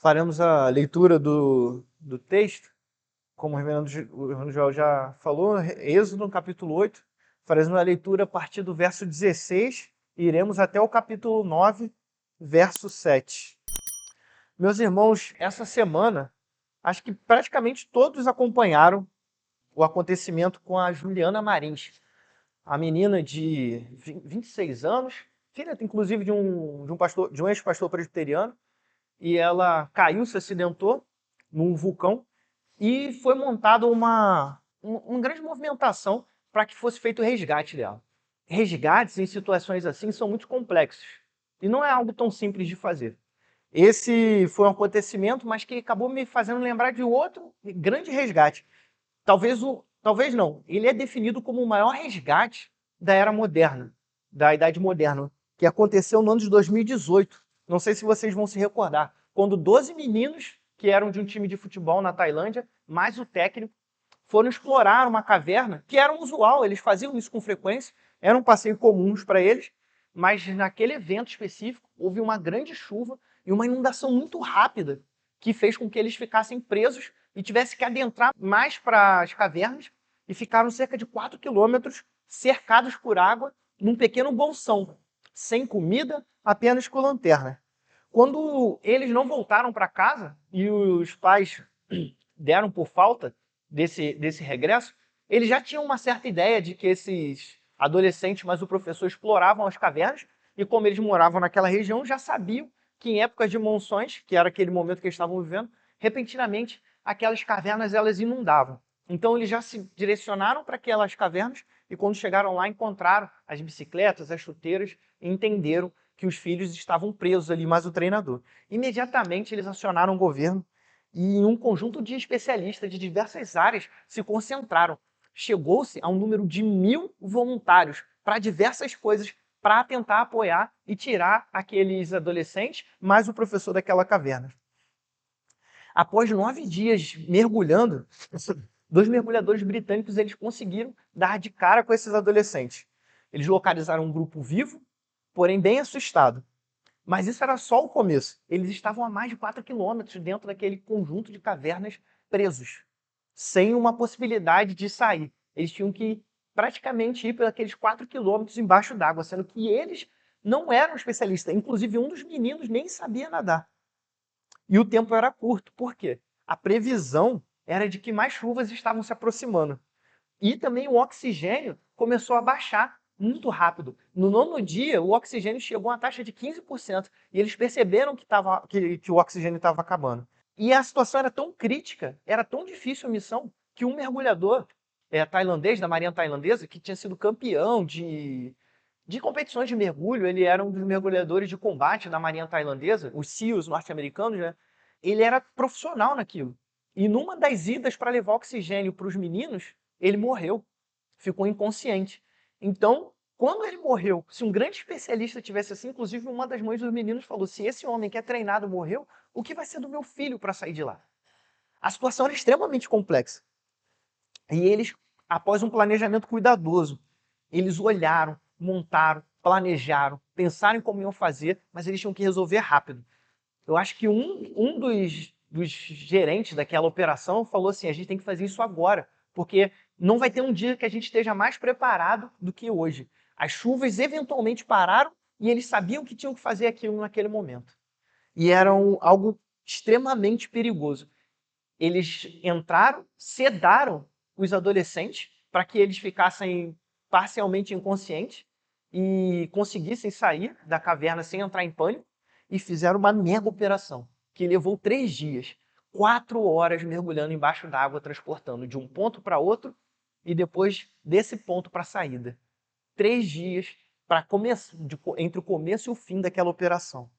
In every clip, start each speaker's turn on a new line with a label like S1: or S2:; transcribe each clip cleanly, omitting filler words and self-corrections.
S1: Faremos a leitura do texto, como o Reverendo Joel já falou, Êxodo, capítulo 8. Faremos a leitura a partir do verso 16 e iremos até o capítulo 9, verso 7. Meus irmãos, essa semana, acho que praticamente todos acompanharam o acontecimento com a Juliana Marins, a menina de 26 anos, filha inclusive de um ex-pastor presbiteriano, e ela caiu, se acidentou num vulcão e foi montada uma grande movimentação para que fosse feito o resgate dela. Resgates em situações assim são muito complexos e não é algo tão simples de fazer. Esse foi um acontecimento, mas que acabou me fazendo lembrar de outro grande resgate. Talvez não, ele é definido como o maior resgate da era moderna, da Idade Moderna, que aconteceu no ano de 2018. Não sei se vocês vão se recordar, quando 12 meninos, que eram de um time de futebol na Tailândia, mais o técnico, foram explorar uma caverna, que era usual, eles faziam isso com frequência, era um passeio comum para eles, mas naquele evento específico, houve uma grande chuva e uma inundação muito rápida, que fez com que eles ficassem presos e tivessem que adentrar mais para as cavernas, e ficaram cerca de 4 quilômetros cercados por água, num pequeno bolsão, sem comida, apenas com lanterna. Quando eles não voltaram para casa e os pais deram por falta desse regresso, eles já tinham uma certa ideia de que esses adolescentes, mas o professor, exploravam as cavernas, e como eles moravam naquela região, já sabiam que em épocas de monções, que era aquele momento que eles estavam vivendo, repentinamente aquelas cavernas elas inundavam. Então eles já se direcionaram para aquelas cavernas e quando chegaram lá encontraram as bicicletas, as chuteiras e entenderam que os filhos estavam presos ali, mais o treinador. Imediatamente eles acionaram o governo e um conjunto de especialistas de diversas áreas se concentraram. Chegou-se a um número de 1.000 voluntários para diversas coisas, para tentar apoiar e tirar aqueles adolescentes, mais o professor daquela caverna. Após 9 dias mergulhando, 2 mergulhadores britânicos eles conseguiram dar de cara com esses adolescentes. Eles localizaram um grupo vivo, porém bem assustado. Mas isso era só o começo. Eles estavam a mais de 4 quilômetros dentro daquele conjunto de cavernas presos, sem uma possibilidade de sair. Eles tinham que praticamente ir por aqueles 4 quilômetros embaixo d'água, sendo que eles não eram especialistas. Inclusive, um dos meninos nem sabia nadar. E o tempo era curto. Por quê? A previsão era de que mais chuvas estavam se aproximando. E também o oxigênio começou a baixar muito rápido. No 9º dia, o oxigênio chegou a uma taxa de 15%. E eles perceberam que o oxigênio estava acabando. E a situação era tão crítica, era tão difícil a missão, que um mergulhador tailandês, da marinha tailandesa, que tinha sido campeão de competições de mergulho, ele era um dos mergulhadores de combate da marinha tailandesa, os SEALs norte-americanos, né? Ele era profissional naquilo. E numa das idas para levar oxigênio para os meninos, ele morreu, ficou inconsciente. Então, quando ele morreu, se um grande especialista tivesse assim, inclusive uma das mães dos meninos falou, se esse homem que é treinado morreu, o que vai ser do meu filho para sair de lá? A situação era extremamente complexa. E eles, após um planejamento cuidadoso, eles olharam, montaram, planejaram, pensaram em como iam fazer, mas eles tinham que resolver rápido. Eu acho que um dos gerentes daquela operação falou assim, a gente tem que fazer isso agora, porque não vai ter um dia que a gente esteja mais preparado do que hoje. As chuvas eventualmente pararam e eles sabiam que tinham que fazer aquilo naquele momento. E era algo extremamente perigoso. Eles entraram, sedaram os adolescentes para que eles ficassem parcialmente inconscientes e conseguissem sair da caverna sem entrar em pânico e fizeram uma mega operação que levou 3 dias, 4 horas mergulhando embaixo d'água, transportando de um ponto para outro e depois desse ponto para a saída. 3 dias entre o começo e o fim daquela operação.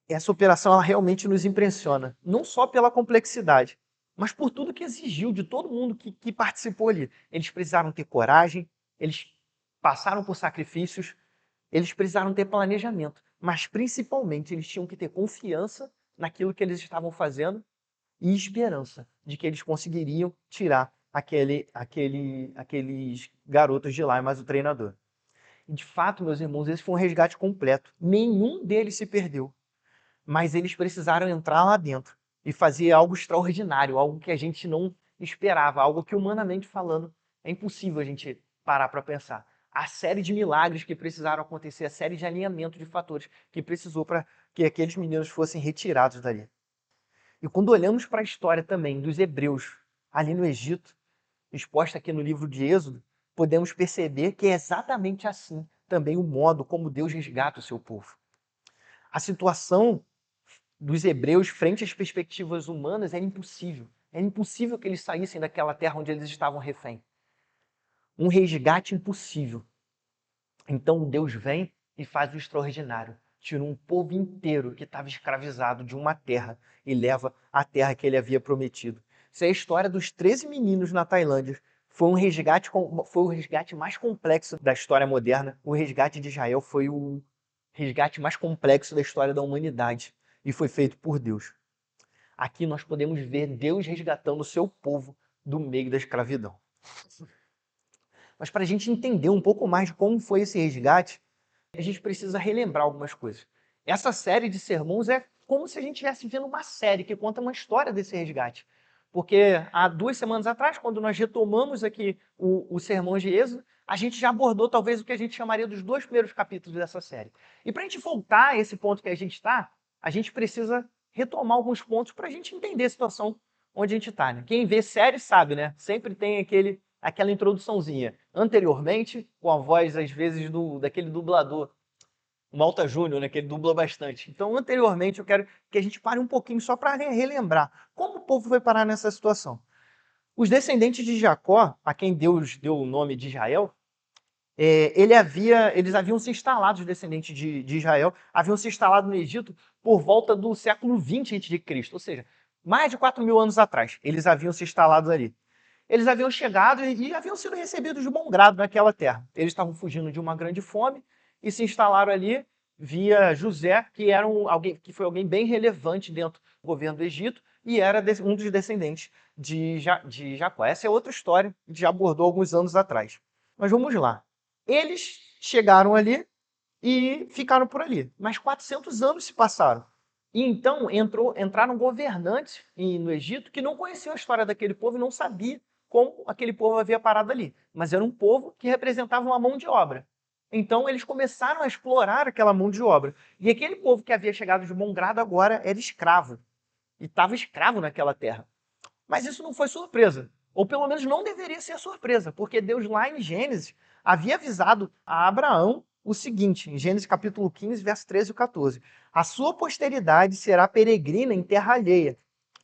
S1: Essa operação ela realmente nos impressiona, não só pela complexidade, mas por tudo que exigiu de todo mundo que participou ali. Eles precisaram ter coragem, eles passaram por sacrifícios, eles precisaram ter planejamento, mas principalmente eles tinham que ter confiança naquilo que eles estavam fazendo e esperança de que eles conseguiriam tirar aqueles garotos de lá, mais o treinador. E de fato, meus irmãos, esse foi um resgate completo. Nenhum deles se perdeu. mas eles precisaram entrar lá dentro e fazer algo extraordinário, algo que a gente não esperava, algo que, humanamente falando, é impossível a gente parar para pensar. A série de milagres que precisaram acontecer, a série de alinhamento de fatores que precisou para que aqueles meninos fossem retirados dali. E quando olhamos para a história também dos hebreus ali no Egito, exposta aqui no livro de Êxodo, podemos perceber que é exatamente assim também o modo como Deus resgata o seu povo. A situação dos hebreus frente às perspectivas humanas era impossível. Era impossível que eles saíssem daquela terra onde eles estavam refém. Um resgate impossível. Então Deus vem e faz o extraordinário. Tira um povo inteiro que estava escravizado de uma terra e leva à terra que ele havia prometido. Isso é a história dos 13 meninos na Tailândia. Foi o resgate mais complexo da história moderna. O resgate de Israel foi o resgate mais complexo da história da humanidade e foi feito por Deus. Aqui nós podemos ver Deus resgatando o seu povo do meio da escravidão. Mas para a gente entender um pouco mais de como foi esse resgate, a gente precisa relembrar algumas coisas. Essa série de sermões é como se a gente estivesse vendo uma série que conta uma história desse resgate. Porque há 2 semanas atrás, quando nós retomamos aqui o sermão de Êxodo, a gente já abordou talvez o que a gente chamaria dos 2 primeiros capítulos dessa série. E para a gente voltar a esse ponto que a gente está, a gente precisa retomar alguns pontos para a gente entender a situação onde a gente está. Né? Quem vê série sabe, né? Sempre tem aquela introduçãozinha. Anteriormente, com a voz, às vezes, daquele dublador, o Malta Júnior, né, que ele dubla bastante. Então, anteriormente, eu quero que a gente pare um pouquinho só para relembrar como o povo foi parar nessa situação. Os descendentes de Jacó, a quem Deus deu o nome de Israel, eles haviam se instalado, os descendentes de Israel, haviam se instalado no Egito por volta do século 20 a.C., ou seja, mais de 4.000 anos atrás, eles haviam se instalado ali. Eles haviam chegado e haviam sido recebidos de bom grado naquela terra. Eles estavam fugindo de uma grande fome e se instalaram ali via José, que foi alguém bem relevante dentro do governo do Egito e era um dos descendentes de Jacó. Essa é outra história que a gente já abordou alguns anos atrás. Mas vamos lá. Eles chegaram ali e ficaram por ali. Mas 400 anos se passaram. E então entraram governantes no Egito que não conheciam a história daquele povo e não sabiam como aquele povo havia parado ali. Mas era um povo que representava uma mão de obra. Então eles começaram a explorar aquela mão de obra. E aquele povo que havia chegado de bom grado agora era escravo. E estava escravo naquela terra. Mas isso não foi surpresa. Ou pelo menos não deveria ser surpresa, porque Deus lá em Gênesis havia avisado a Abraão o seguinte, em Gênesis capítulo 15, verso 13 e 14. A sua posteridade será peregrina em terra alheia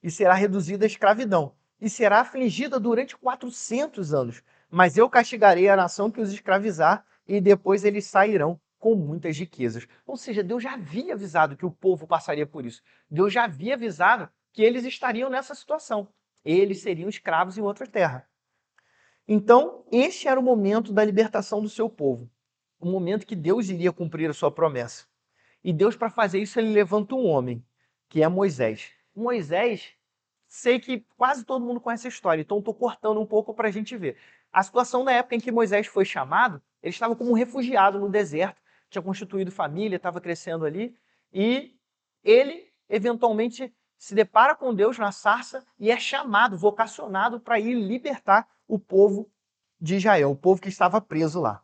S1: e será reduzida à escravidão e será afligida durante 400 anos. Mas eu castigarei a nação que os escravizar e depois eles sairão com muitas riquezas. Ou seja, Deus já havia avisado que o povo passaria por isso. Deus já havia avisado que eles estariam nessa situação. Eles seriam escravos em outra terra. Então, este era o momento da libertação do seu povo. O momento que Deus iria cumprir a sua promessa. E Deus, para fazer isso, ele levanta um homem, que é Moisés. Moisés, sei que quase todo mundo conhece a história, então estou cortando um pouco para a gente ver. A situação na época em que Moisés foi chamado, ele estava como um refugiado no deserto, tinha constituído família, estava crescendo ali, e ele, eventualmente, se depara com Deus na sarça e é chamado, vocacionado para ir libertar o povo de Israel, o povo que estava preso lá.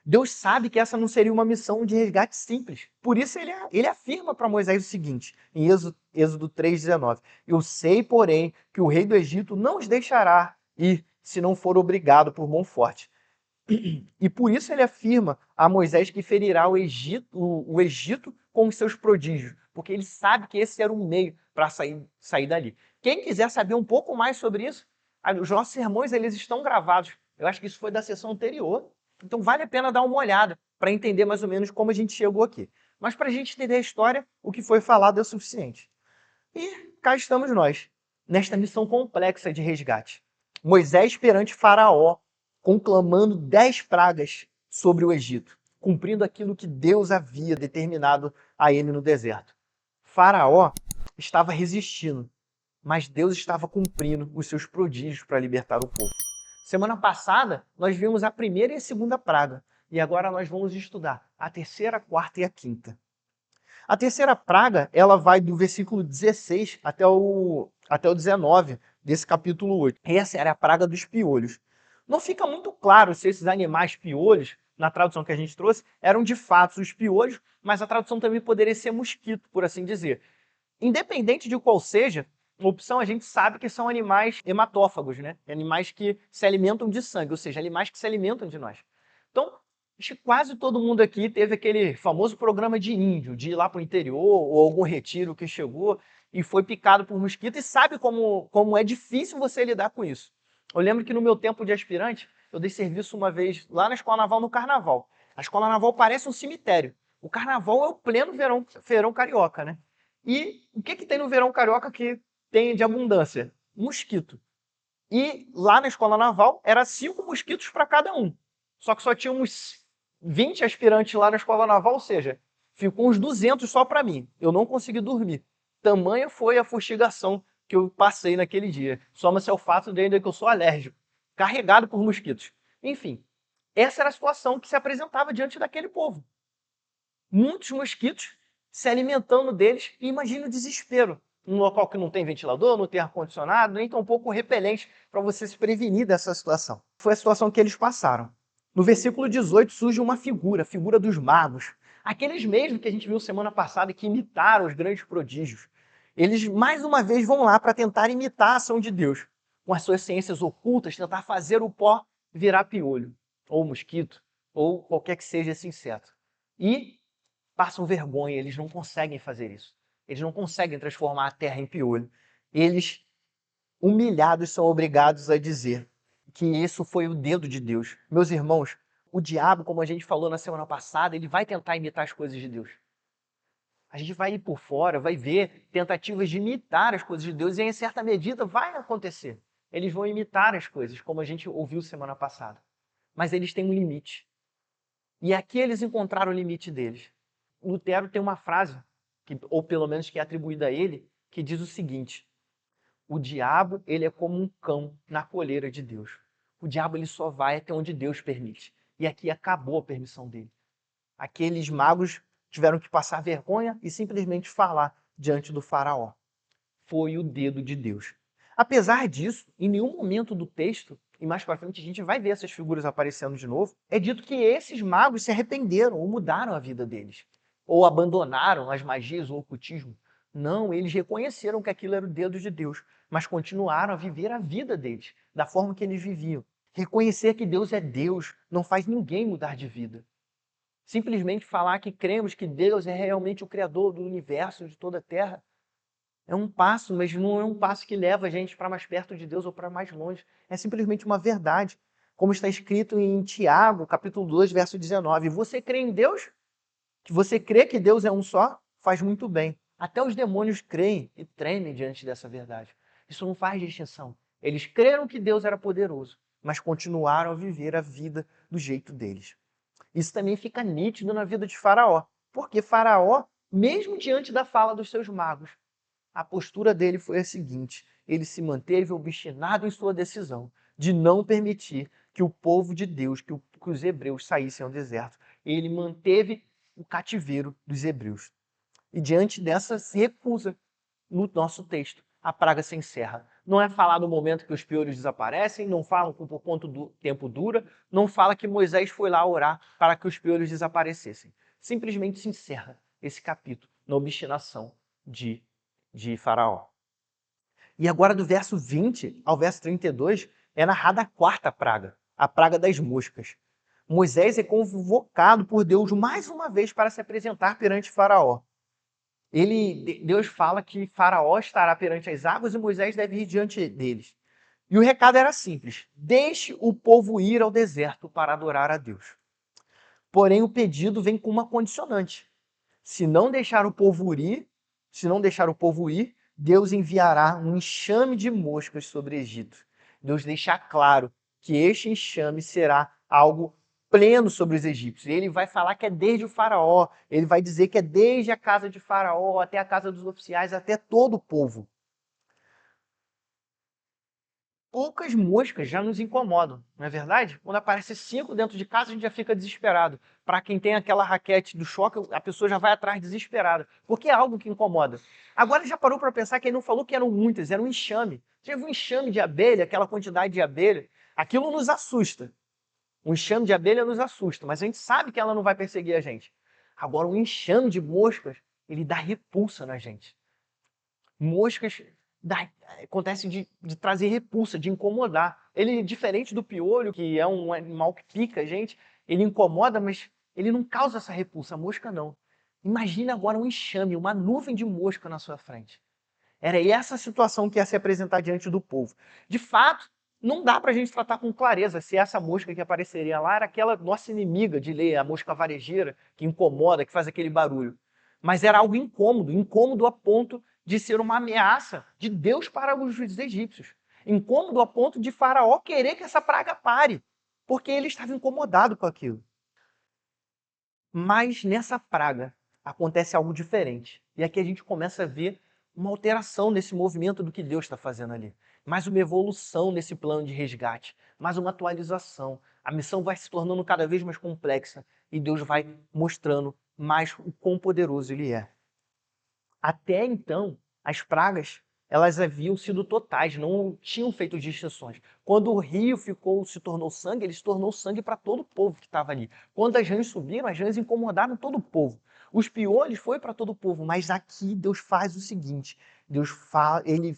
S1: Deus sabe que essa não seria uma missão de resgate simples. Por isso ele afirma para Moisés o seguinte, em Êxodo 3,19. Eu sei, porém, que o rei do Egito não os deixará ir se não for obrigado por mão forte. E por isso ele afirma a Moisés que ferirá o Egito com os seus prodígios, porque ele sabe que esse era um meio para sair dali. Quem quiser saber um pouco mais sobre isso, os nossos sermões eles estão gravados. Eu acho que isso foi da sessão anterior, então vale a pena dar uma olhada para entender mais ou menos como a gente chegou aqui. Mas para a gente entender a história, o que foi falado é o suficiente. E cá estamos nós, nesta missão complexa de resgate. Moisés perante Faraó, conclamando 10 pragas sobre o Egito, cumprindo aquilo que Deus havia determinado a ele no deserto. Faraó estava resistindo, mas Deus estava cumprindo os seus prodígios para libertar o povo. Semana passada, nós vimos a primeira e a segunda praga, e agora nós vamos estudar a terceira, a quarta e a quinta. A terceira praga, ela vai do versículo 16 até o 19 desse capítulo 8. Essa era a praga dos piolhos. Não fica muito claro se esses animais piolhos, na tradução que a gente trouxe, eram de fato os piolhos, mas a tradução também poderia ser mosquito, por assim dizer. Independente de qual seja a opção, a gente sabe que são animais hematófagos, né? Animais que se alimentam de sangue, ou seja, animais que se alimentam de nós. Então, acho que quase todo mundo aqui teve aquele famoso programa de índio, de ir lá para o interior, ou algum retiro que chegou e foi picado por mosquito e sabe como é difícil você lidar com isso. Eu lembro que no meu tempo de aspirante, eu dei serviço uma vez lá na Escola Naval, no Carnaval. A Escola Naval parece um cemitério. O Carnaval é o pleno verão carioca, né? E o que tem no verão carioca que tem de abundância? Mosquito. E lá na Escola Naval, era 5 mosquitos para cada um. Só que só tinha uns 20 aspirantes lá na Escola Naval, ou seja, ficou uns 200 só para mim. Eu não consegui dormir. Tamanha foi a fustigação que eu passei naquele dia. Soma-se ao fato de ainda que eu sou alérgico, carregado por mosquitos. Enfim, essa era a situação que se apresentava diante daquele povo. Muitos mosquitos se alimentando deles, e imagine o desespero. Num local que não tem ventilador, não tem ar-condicionado, nem tampouco repelente para você se prevenir dessa situação. Foi a situação que eles passaram. No versículo 18 surge uma figura, a figura dos magos. Aqueles mesmos que a gente viu semana passada que imitaram os grandes prodígios. Eles mais uma vez vão lá para tentar imitar a ação de Deus. Com as suas ciências ocultas, tentar fazer o pó virar piolho, ou mosquito, ou qualquer que seja esse inseto. E passam vergonha, eles não conseguem fazer isso. Eles não conseguem transformar a terra em piolho. Eles, humilhados, são obrigados a dizer que isso foi o dedo de Deus. Meus irmãos, o diabo, como a gente falou na semana passada, ele vai tentar imitar as coisas de Deus. A gente vai ir por fora, vai ver tentativas de imitar as coisas de Deus e em certa medida vai acontecer. Eles vão imitar as coisas, como a gente ouviu semana passada. Mas eles têm um limite. E aqui eles encontraram o limite deles. Lutero tem uma frase, ou pelo menos que é atribuída a ele, que diz o seguinte: o diabo ele é como um cão na coleira de Deus. O diabo ele só vai até onde Deus permite. E aqui acabou a permissão dele. Aqueles magos tiveram que passar vergonha e simplesmente falar diante do faraó. Foi o dedo de Deus. Apesar disso, em nenhum momento do texto, e mais para frente a gente vai ver essas figuras aparecendo de novo, é dito que esses magos se arrependeram ou mudaram a vida deles, ou abandonaram as magias ou o ocultismo. Não, eles reconheceram que aquilo era o dedo de Deus, mas continuaram a viver a vida deles, da forma que eles viviam. Reconhecer que Deus é Deus não faz ninguém mudar de vida. Simplesmente falar que cremos que Deus é realmente o Criador do universo, de toda a Terra, é um passo, mas não é um passo que leva a gente para mais perto de Deus ou para mais longe. É simplesmente uma verdade. Como está escrito em Tiago, capítulo 2, verso 19. Você crê em Deus? Que você crê que Deus é um só? Faz muito bem. Até os demônios creem e tremem diante dessa verdade. Isso não faz distinção. Eles creram que Deus era poderoso, mas continuaram a viver a vida do jeito deles. Isso também fica nítido na vida de Faraó. Porque Faraó, mesmo diante da fala dos seus magos, a postura dele foi a seguinte: ele se manteve obstinado em sua decisão de não permitir que o povo de Deus, que os hebreus saíssem ao deserto. Ele manteve o cativeiro dos hebreus. E diante dessa recusa, no nosso texto, a praga se encerra. Não é falado no momento que os piolhos desaparecem, não fala por quanto tempo dura, não fala que Moisés foi lá orar para que os piolhos desaparecessem. Simplesmente se encerra esse capítulo na obstinação de Faraó. E agora, do verso 20 ao verso 32, é narrada a quarta praga, a praga das moscas. Moisés é convocado por Deus mais uma vez para se apresentar perante Faraó. Deus fala que Faraó estará perante as águas e Moisés deve ir diante deles. E o recado era simples: deixe o povo ir ao deserto para adorar a Deus. Porém, o pedido vem com uma condicionante. Se não deixar o povo ir, Deus enviará um enxame de moscas sobre o Egito. Deus deixa claro que este enxame será algo pleno sobre os egípcios. Ele vai falar que é desde o faraó, ele vai dizer que é desde a casa de faraó até a casa dos oficiais, até todo o povo. poucas moscas já nos incomodam, não é verdade? Quando aparece 5 dentro de casa, a gente já fica desesperado. Para quem tem aquela raquete do choque, a pessoa já vai atrás desesperada, porque é algo que incomoda. Agora já parou para pensar que ele não falou que eram muitas, era um enxame. Você já viu um enxame de abelha, aquela quantidade de abelha? Aquilo nos assusta. Um enxame de abelha nos assusta, mas a gente sabe que ela não vai perseguir a gente. Agora, um enxame de moscas, ele dá repulsa na gente. Moscas acontece de trazer repulsa, de incomodar. Ele, diferente do piolho, que é um animal que pica a gente, ele incomoda, mas ele não causa essa repulsa. A mosca não. Imagina agora um enxame, uma nuvem de mosca na sua frente. Era essa a situação que ia se apresentar diante do povo. De fato, não dá para a gente tratar com clareza se essa mosca que apareceria lá era aquela nossa inimiga de lei, a mosca varejeira, que incomoda, que faz aquele barulho. Mas era algo incômodo, incômodo a ponto de ser uma ameaça de Deus para os egípcios. Incômodo a ponto de Faraó querer que essa praga pare, porque ele estava incomodado com aquilo. Mas nessa praga acontece algo diferente. E aqui a gente começa a ver uma alteração nesse movimento do que Deus está fazendo ali. Mais uma evolução nesse plano de resgate, mais uma atualização. A missão vai se tornando cada vez mais complexa e Deus vai mostrando mais o quão poderoso Ele é. Até então, as pragas elas haviam sido totais, não tinham feito distinções. Quando o rio se tornou sangue, ele se tornou sangue para todo o povo que estava ali. Quando as rãs subiram, as rãs incomodaram todo o povo. Os piolhos foi para todo o povo, mas aqui Deus faz o seguinte: Deus fala, ele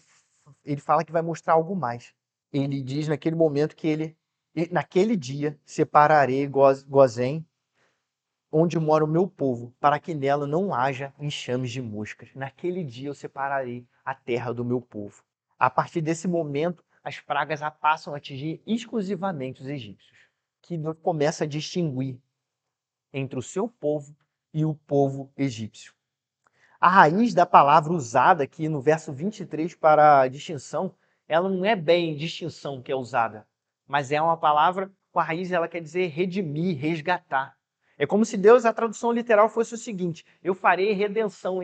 S1: fala que vai mostrar algo mais. Ele diz naquele momento que naquele dia, separarei Gozém onde mora o meu povo, para que nela não haja enxames de moscas. Naquele dia eu separarei a terra do meu povo. A partir desse momento, as pragas passam a atingir exclusivamente os egípcios, que começa a distinguir entre o seu povo e o povo egípcio. A raiz da palavra usada aqui no verso 23 para a distinção, ela não é bem distinção que é usada, mas é uma palavra com a raiz, ela quer dizer redimir, resgatar. É como se Deus, a tradução literal fosse o seguinte: eu farei redenção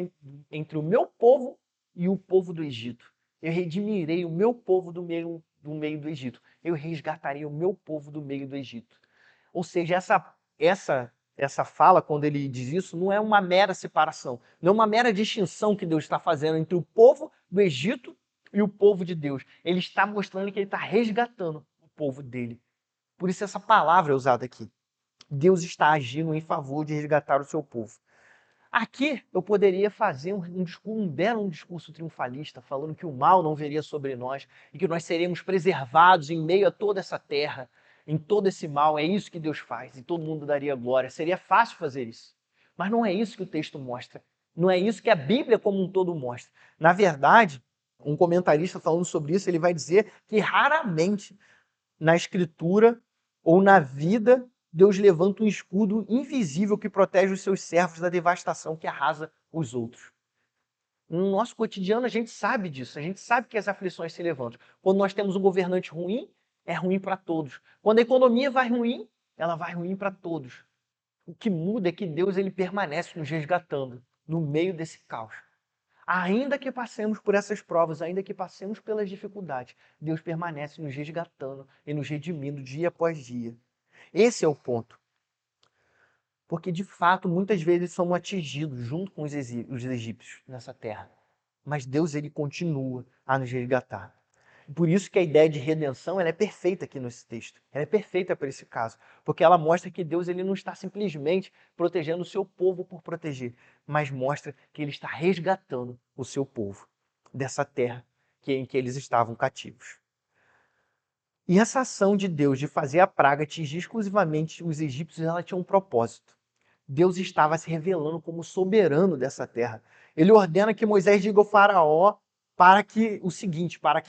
S1: entre o meu povo e o povo do Egito. Eu redimirei o meu povo do meio do Egito. Eu resgatarei o meu povo do meio do Egito. Ou seja, essa fala, quando ele diz isso, não é uma mera separação, não é uma mera distinção que Deus está fazendo entre o povo do Egito e o povo de Deus. Ele está mostrando que ele está resgatando o povo dele. Por isso essa palavra é usada aqui. Deus está agindo em favor de resgatar o seu povo. Aqui eu poderia fazer um belo discurso triunfalista, falando que o mal não viria sobre nós e que nós seremos preservados em meio a toda essa terra, em todo esse mal. É isso que Deus faz e todo mundo daria glória. Seria fácil fazer isso. Mas não é isso que o texto mostra. Não é isso que a Bíblia como um todo mostra. Na verdade, um comentarista falando sobre isso, ele vai dizer que raramente na Escritura ou na vida Deus levanta um escudo invisível que protege os seus servos da devastação que arrasa os outros. No nosso cotidiano, a gente sabe disso. A gente sabe que as aflições se levantam. Quando nós temos um governante ruim, é ruim para todos. Quando a economia vai ruim, ela vai ruim para todos. O que muda é que Deus ele permanece nos resgatando no meio desse caos. Ainda que passemos por essas provas, ainda que passemos pelas dificuldades, Deus permanece nos resgatando e nos redimindo dia após dia. Esse é o ponto. Porque, de fato, muitas vezes somos atingidos junto com os egípcios nessa terra. Mas Deus ele continua a nos resgatar. Por isso que a ideia de redenção ela é perfeita aqui nesse texto. Ela é perfeita para esse caso. Porque ela mostra que Deus ele não está simplesmente protegendo o seu povo por proteger, mas mostra que ele está resgatando o seu povo dessa terra em que eles estavam cativos. E essa ação de Deus de fazer a praga atingir exclusivamente os egípcios, ela tinha um propósito. Deus estava se revelando como soberano dessa terra. Ele ordena que Moisés diga ao faraó para que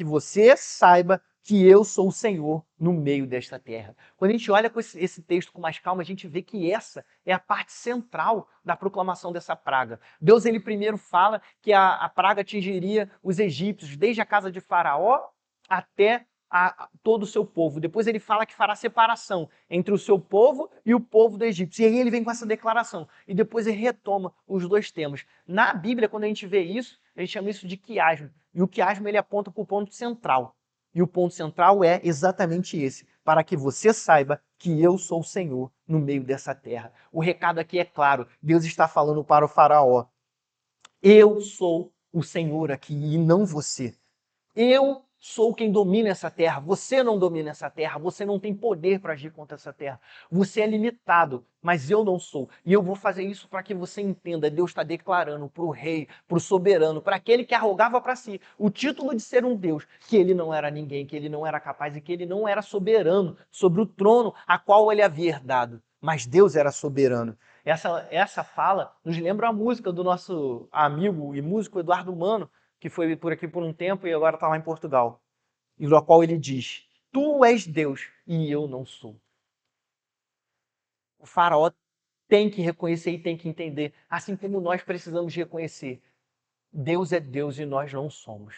S1: você saiba que eu sou o Senhor no meio desta terra. Quando a gente olha com esse texto com mais calma, a gente vê que essa é a parte central da proclamação dessa praga. Deus ele primeiro fala que a praga atingiria os egípcios, desde a casa de faraó até todo o seu povo. Depois ele fala que fará separação entre o seu povo e o povo do Egito. E aí ele vem com essa declaração. E depois ele retoma os dois temas. Na Bíblia, quando a gente vê isso, a gente chama isso de quiasmo. E o quiasmo ele aponta para o ponto central. E o ponto central é exatamente esse, para que você saiba que eu sou o Senhor no meio dessa terra. O recado aqui é claro, Deus está falando para o faraó. Eu sou o Senhor aqui e não você. Eu sou quem domina essa terra. Você não domina essa terra. Você não tem poder para agir contra essa terra. Você é limitado, mas eu não sou. E eu vou fazer isso para que você entenda. Deus está declarando para o rei, para o soberano, para aquele que arrogava para si o título de ser um Deus, que ele não era ninguém, que ele não era capaz e que ele não era soberano sobre o trono a qual ele havia herdado. Mas Deus era soberano. Essa fala nos lembra a música do nosso amigo e músico Eduardo Mano, que foi por aqui por um tempo e agora está lá em Portugal, e do qual ele diz: Tu és Deus e eu não sou. O faraó tem que reconhecer e tem que entender, assim como nós precisamos reconhecer. Deus é Deus e nós não somos.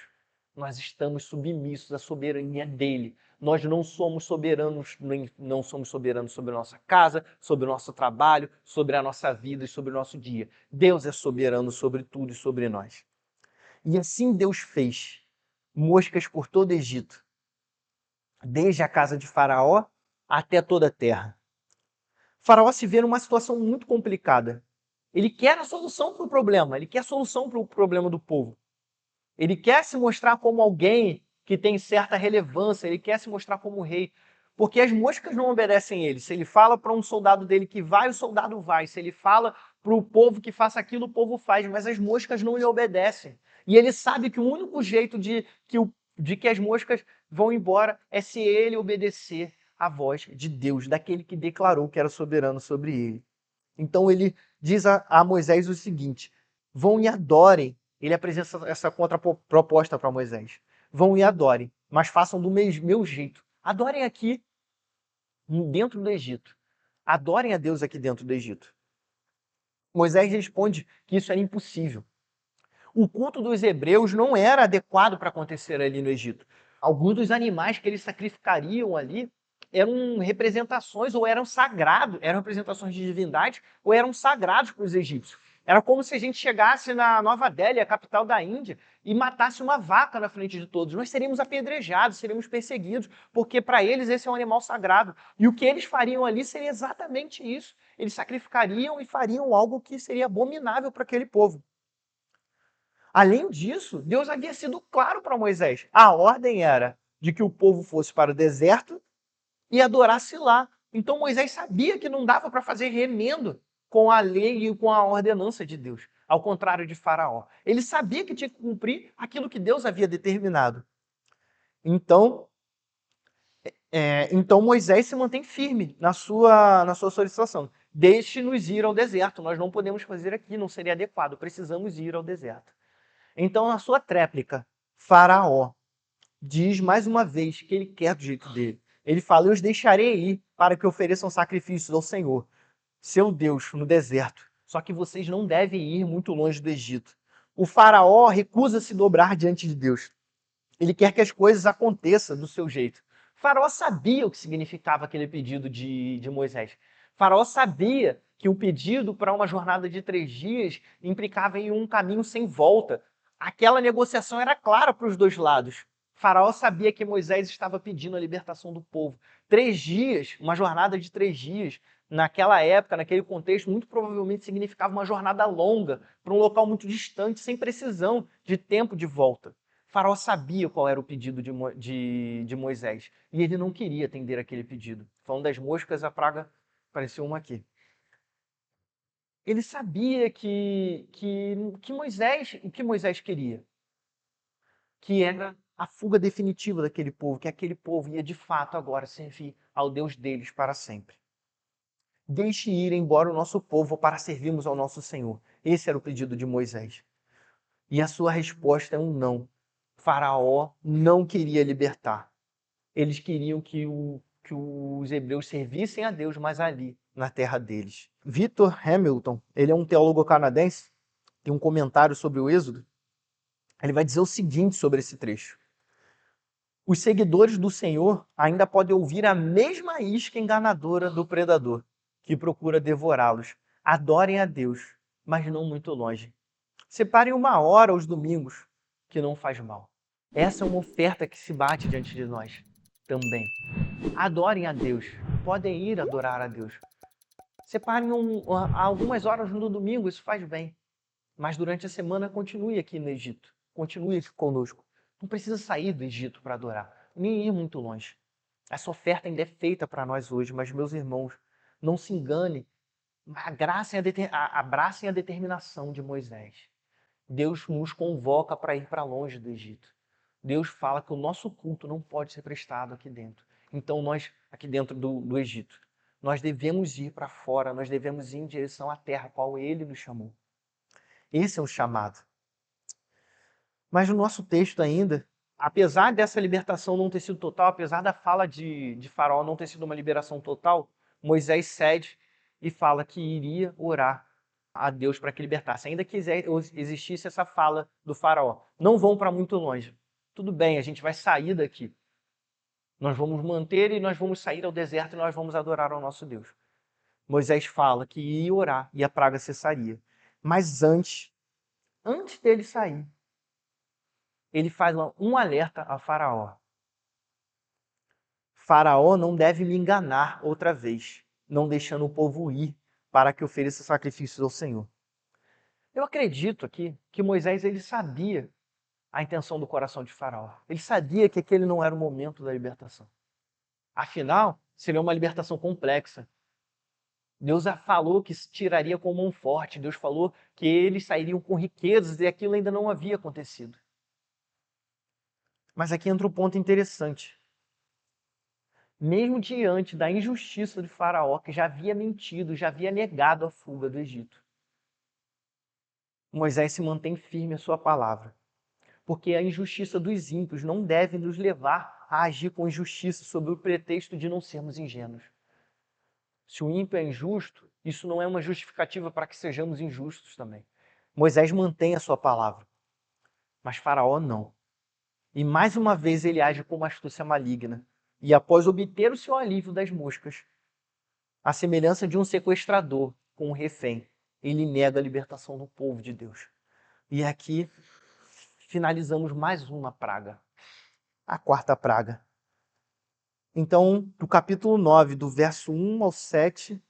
S1: Nós estamos submissos à soberania dele. Nós não somos soberanos, não somos soberanos sobre a nossa casa, sobre o nosso trabalho, sobre a nossa vida e sobre o nosso dia. Deus é soberano sobre tudo e sobre nós. E assim Deus fez moscas por todo o Egito, desde a casa de Faraó até toda a terra. Faraó se vê numa situação muito complicada. Ele quer a solução para o problema, ele quer a solução para o problema do povo. Ele quer se mostrar como alguém que tem certa relevância, ele quer se mostrar como rei. Porque as moscas não obedecem ele. Se ele fala para um soldado dele que vai, o soldado vai. Se ele fala para o povo que faça aquilo, o povo faz. Mas as moscas não lhe obedecem. E ele sabe que o único jeito de que as moscas vão embora é se ele obedecer à voz de Deus, daquele que declarou que era soberano sobre ele. Então ele diz a Moisés o seguinte: vão e adorem. Ele apresenta essa contraproposta para Moisés. Vão e adorem, mas façam do meu jeito. Adorem aqui, dentro do Egito. Adorem a Deus aqui dentro do Egito. Moisés responde que isso era impossível. O culto dos hebreus não era adequado para acontecer ali no Egito. Alguns dos animais que eles sacrificariam ali eram representações ou eram sagrados, eram representações de divindade ou eram sagrados para os egípcios. Era como se a gente chegasse na Nova Delhi, a capital da Índia, e matasse uma vaca na frente de todos. Nós seríamos apedrejados, seríamos perseguidos, porque para eles esse é um animal sagrado. E o que eles fariam ali seria exatamente isso. Eles sacrificariam e fariam algo que seria abominável para aquele povo. Além disso, Deus havia sido claro para Moisés. A ordem era de que o povo fosse para o deserto e adorasse lá. Então Moisés sabia que não dava para fazer remendo com a lei e com a ordenança de Deus, ao contrário de Faraó. Ele sabia que tinha que cumprir aquilo que Deus havia determinado. Então, então Moisés se mantém firme na sua solicitação. Deixe-nos ir ao deserto, nós não podemos fazer aqui, não seria adequado, precisamos ir ao deserto. Então, na sua tréplica, Faraó diz mais uma vez que ele quer do jeito dele. Ele fala: eu os deixarei ir para que ofereçam sacrifícios ao Senhor, seu Deus, no deserto. Só que vocês não devem ir muito longe do Egito. O Faraó recusa se dobrar diante de Deus. Ele quer que as coisas aconteçam do seu jeito. Faraó sabia o que significava aquele pedido de Moisés. Faraó sabia que o pedido para uma jornada de 3 dias implicava em um caminho sem volta. Aquela negociação era clara para os dois lados. Faraó sabia que Moisés estava pedindo a libertação do povo. 3 dias, uma jornada de 3 dias, naquela época, naquele contexto, muito provavelmente significava uma jornada longa, para um local muito distante, sem precisão de tempo de volta. Faraó sabia qual era o pedido de Moisés e ele não queria atender aquele pedido. Falando das moscas, a praga apareceu uma aqui. Ele sabia o que Moisés queria, que era a fuga definitiva daquele povo, que aquele povo ia de fato agora servir ao Deus deles para sempre. Deixe ir embora o nosso povo para servirmos ao nosso Senhor. Esse era o pedido de Moisés. E a sua resposta é um não. Faraó não queria libertar. Eles queriam que os hebreus servissem a Deus, mas ali, na terra deles. Victor Hamilton, ele é um teólogo canadense, tem um comentário sobre o Êxodo. Ele vai dizer o seguinte sobre esse trecho: os seguidores do Senhor ainda podem ouvir a mesma isca enganadora do predador, que procura devorá-los. Adorem a Deus, mas não muito longe. Separem uma hora aos domingos, que não faz mal. Essa é uma oferta que se bate diante de nós também. Adorem a Deus. Podem ir adorar a Deus. Separem algumas horas no domingo, isso faz bem. Mas durante a semana continue aqui no Egito. Continue aqui conosco. Não precisa sair do Egito para adorar, nem ir muito longe. Essa oferta ainda é feita para nós hoje, mas, meus irmãos, não se engane. Abracem a determinação de Moisés. Deus nos convoca para ir para longe do Egito. Deus fala que o nosso culto não pode ser prestado aqui dentro. Então nós, aqui dentro do Egito, nós devemos ir para fora, nós devemos ir em direção à terra, a qual Ele nos chamou. Esse é o chamado. Mas no nosso texto ainda, apesar dessa libertação não ter sido total, apesar da fala de Faraó não ter sido uma liberação total, Moisés cede e fala que iria orar a Deus para que libertasse. Ainda que existisse essa fala do Faraó, não vão para muito longe. Tudo bem, a gente vai sair daqui. Nós vamos manter e nós vamos sair ao deserto e nós vamos adorar ao nosso Deus. Moisés fala que ia orar e a praga cessaria. Mas antes dele sair, ele faz um alerta a Faraó. Faraó não deve me enganar outra vez, não deixando o povo ir para que ofereça sacrifícios ao Senhor. Eu acredito aqui que Moisés ele sabia a intenção do coração de Faraó. Ele sabia que aquele não era o momento da libertação. Afinal, seria uma libertação complexa. Deus falou que tiraria com mão forte. Deus falou que eles sairiam com riquezas e aquilo ainda não havia acontecido. Mas aqui entra um ponto interessante. Mesmo diante da injustiça de Faraó, que já havia mentido, já havia negado a fuga do Egito, Moisés se mantém firme à sua palavra. Porque a injustiça dos ímpios não deve nos levar a agir com injustiça sob o pretexto de não sermos ingênuos. Se o ímpio é injusto, isso não é uma justificativa para que sejamos injustos também. Moisés mantém a sua palavra, mas Faraó não. E mais uma vez ele age com uma astúcia maligna. E após obter o seu alívio das moscas, à semelhança de um sequestrador com um refém, ele nega a libertação do povo de Deus. E aqui finalizamos mais uma praga, a quarta praga. Então, do capítulo 9, do verso 1 ao 7,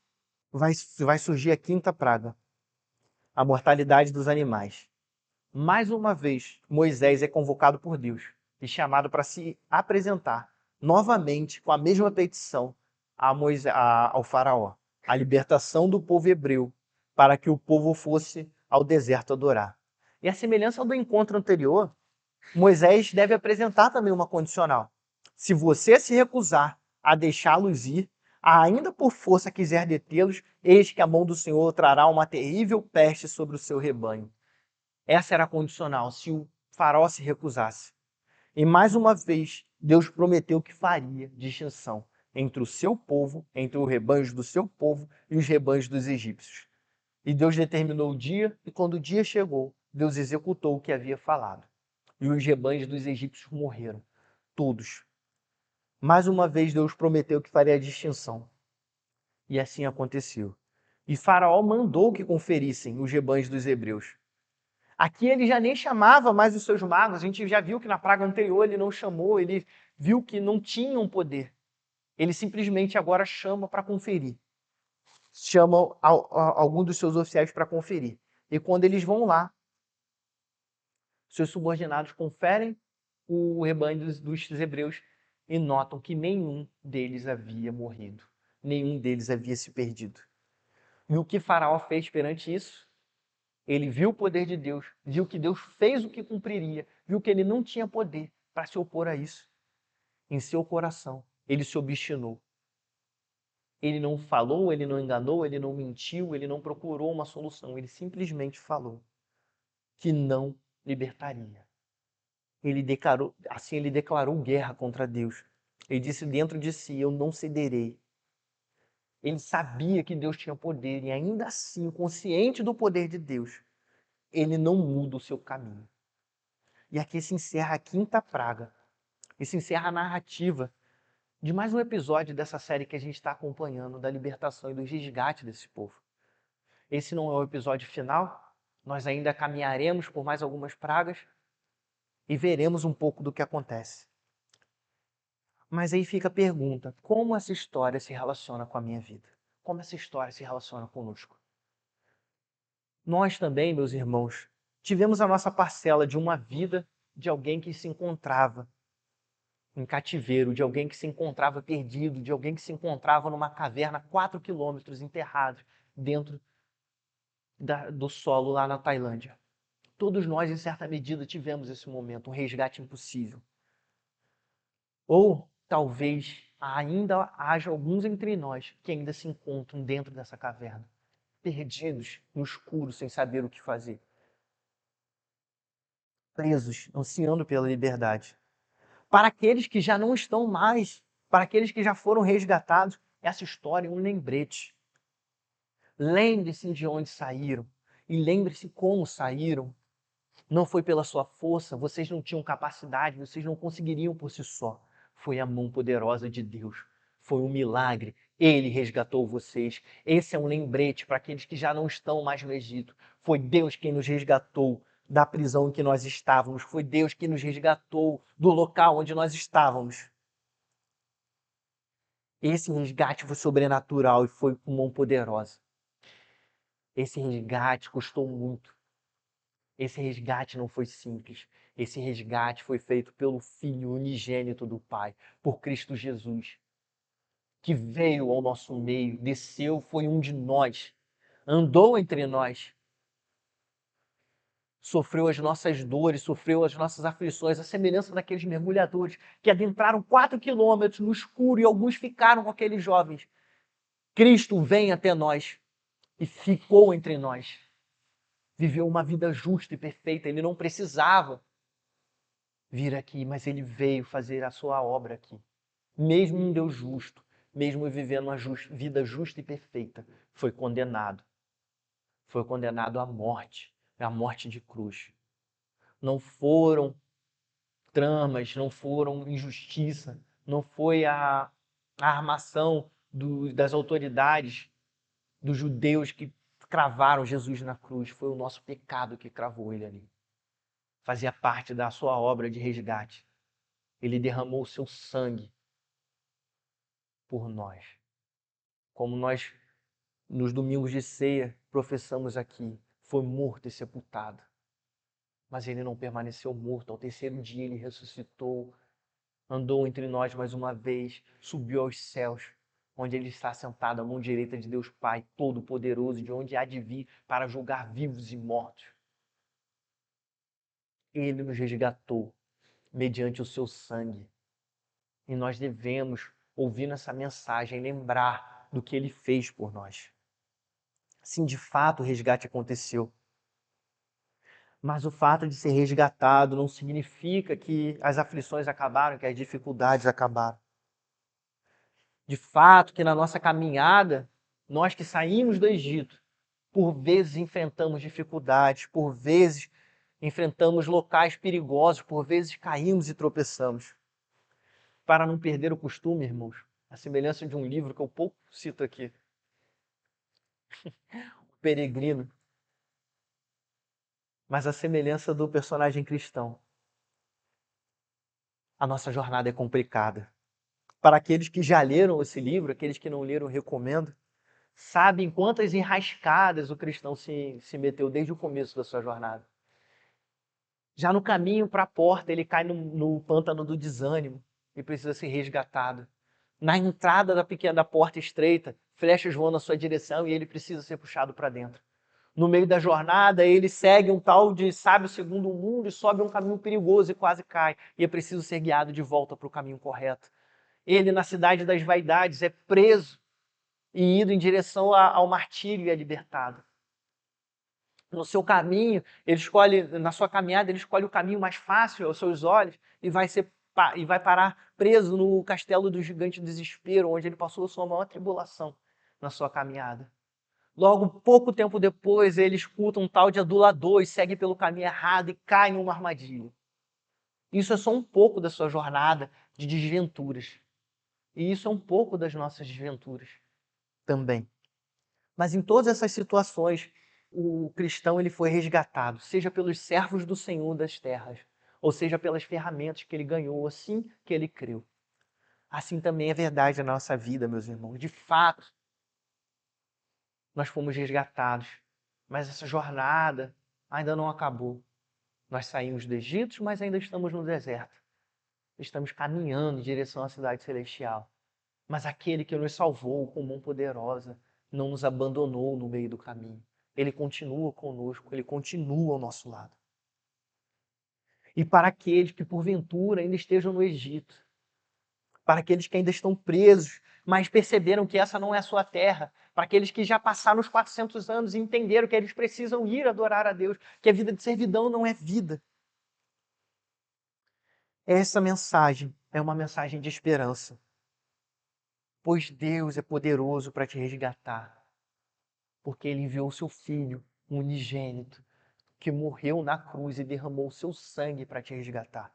S1: vai surgir a quinta praga, a mortalidade dos animais. Mais uma vez, Moisés é convocado por Deus e chamado para se apresentar novamente com a mesma petição ao faraó, a libertação do povo hebreu, para que o povo fosse ao deserto adorar. E a semelhança do encontro anterior, Moisés deve apresentar também uma condicional. Se você se recusar a deixá-los ir, ainda por força quiser detê-los, eis que a mão do Senhor trará uma terrível peste sobre o seu rebanho. Essa era a condicional, se o faraó se recusasse. E mais uma vez, Deus prometeu que faria distinção entre o seu povo, entre os rebanhos do seu povo e os rebanhos dos egípcios. E Deus determinou o dia, e quando o dia chegou, Deus executou o que havia falado. E os rebanhos dos egípcios morreram, todos. Mais uma vez, Deus prometeu que faria a distinção. E assim aconteceu. E Faraó mandou que conferissem os rebanhos dos hebreus. Aqui ele já nem chamava mais os seus magos, a gente já viu que na praga anterior ele não chamou, ele viu que não tinham poder. Ele simplesmente agora chama para conferir. Chama algum dos seus oficiais para conferir. E quando eles vão lá, seus subordinados conferem o rebanho dos hebreus e notam que nenhum deles havia morrido. Nenhum deles havia se perdido. E o que Faraó fez perante isso? Ele viu o poder de Deus, viu que Deus fez o que cumpriria, viu que ele não tinha poder para se opor a isso. Em seu coração, ele se obstinou. Ele não falou, ele não enganou, ele não mentiu, ele não procurou uma solução. Ele simplesmente falou que não libertaria. Ele declarou guerra contra Deus. Ele disse dentro de si, eu não cederei. Ele sabia que Deus tinha poder e ainda assim, consciente do poder de Deus, ele não muda o seu caminho. E aqui se encerra a quinta praga. E se encerra a narrativa de mais um episódio dessa série que a gente está acompanhando, da libertação e do resgate desse povo. Esse não é o episódio final, nós ainda caminharemos por mais algumas pragas. e veremos um pouco do que acontece. Mas aí fica a pergunta, como essa história se relaciona com a minha vida? Como essa história se relaciona conosco? Nós também, meus irmãos, tivemos a nossa parcela de uma vida de alguém que se encontrava em cativeiro, de alguém que se encontrava perdido, de alguém que se encontrava numa caverna 4 quilômetros enterrado dentro do solo lá na Tailândia. Todos nós, em certa medida, tivemos esse momento, um resgate impossível. Ou talvez ainda haja alguns entre nós que ainda se encontram dentro dessa caverna, perdidos no escuro, sem saber o que fazer. Presos, ansiando pela liberdade. Para aqueles que já não estão mais, para aqueles que já foram resgatados, essa história é um lembrete. Lembre-se de onde saíram e lembre-se como saíram. Não foi pela sua força, vocês não tinham capacidade, vocês não conseguiriam por si só. Foi a mão poderosa de Deus. Foi um milagre. Ele resgatou vocês. Esse é um lembrete para aqueles que já não estão mais no Egito. Foi Deus quem nos resgatou da prisão em que nós estávamos. Foi Deus quem nos resgatou do local onde nós estávamos. Esse resgate foi sobrenatural e foi com mão poderosa. Esse resgate custou muito. Esse resgate não foi simples. Esse resgate foi feito pelo Filho unigênito do Pai, por Cristo Jesus, que veio ao nosso meio, desceu, foi um de nós, andou entre nós, sofreu as nossas dores, sofreu as nossas aflições, a semelhança daqueles mergulhadores que adentraram 4 quilômetros no escuro e alguns ficaram com aqueles jovens. Cristo vem até nós e ficou entre nós. Viveu uma vida justa e perfeita, ele não precisava vir aqui, mas ele veio fazer a sua obra aqui. Mesmo um Deus justo, mesmo vivendo uma vida justa e perfeita, foi condenado. Foi condenado à morte de cruz. Não foram tramas, não foram injustiça, não foi a armação das autoridades, dos judeus que cravaram Jesus na cruz. Foi o nosso pecado que cravou ele ali. Fazia parte da sua obra de resgate. Ele derramou o seu sangue por nós. Como nós, nos domingos de ceia, professamos aqui, foi morto e sepultado. Mas ele não permaneceu morto. Ao terceiro dia ele ressuscitou, andou entre nós mais uma vez, subiu aos céus, onde ele está sentado à mão direita de Deus Pai, Todo-Poderoso, de onde há de vir para julgar vivos e mortos. Ele nos resgatou mediante o seu sangue. E nós devemos, ouvindo essa mensagem, lembrar do que ele fez por nós. Sim, de fato, o resgate aconteceu. Mas o fato de ser resgatado não significa que as aflições acabaram, que as dificuldades acabaram. De fato, que na nossa caminhada, nós que saímos do Egito, por vezes enfrentamos dificuldades, por vezes enfrentamos locais perigosos, por vezes caímos e tropeçamos. Para não perder o costume, irmãos, a semelhança de um livro que eu pouco cito aqui, O Peregrino, mas a semelhança do personagem cristão. A nossa jornada é complicada. Para aqueles que já leram esse livro, aqueles que não leram, recomendo, sabem quantas enrascadas o cristão se meteu desde o começo da sua jornada. Já no caminho para a porta, ele cai no pântano do desânimo e precisa ser resgatado. Na entrada da pequena porta estreita, flechas voam na sua direção e ele precisa ser puxado para dentro. No meio da jornada, ele segue um tal de sábio segundo o mundo e sobe um caminho perigoso e quase cai. E é preciso ser guiado de volta para o caminho correto. Ele, na cidade das vaidades, é preso e ido em direção ao martírio e é libertado. No seu caminho, na sua caminhada, ele escolhe o caminho mais fácil aos seus olhos e vai parar preso no castelo do gigante desespero, onde ele passou a sua maior tribulação na sua caminhada. Logo, pouco tempo depois, ele escuta um tal de adulador e segue pelo caminho errado e cai em uma armadilha. Isso é só um pouco da sua jornada de desventuras. E isso é um pouco das nossas desventuras também. Mas em todas essas situações, o cristão ele foi resgatado, seja pelos servos do Senhor das terras, ou seja, pelas ferramentas que ele ganhou assim que ele creu. Assim também é verdade na nossa vida, meus irmãos. De fato, nós fomos resgatados, mas essa jornada ainda não acabou. Nós saímos do Egito, mas ainda estamos no deserto. Estamos caminhando em direção à cidade celestial. Mas aquele que nos salvou com mão poderosa não nos abandonou no meio do caminho. Ele continua conosco, ele continua ao nosso lado. E para aqueles que porventura ainda estejam no Egito, para aqueles que ainda estão presos, mas perceberam que essa não é a sua terra, para aqueles que já passaram os 400 anos e entenderam que eles precisam ir adorar a Deus, que a vida de servidão não é vida. Essa mensagem é uma mensagem de esperança, pois Deus é poderoso para te resgatar, porque Ele enviou o seu Filho unigênito, que morreu na cruz e derramou o seu sangue para te resgatar.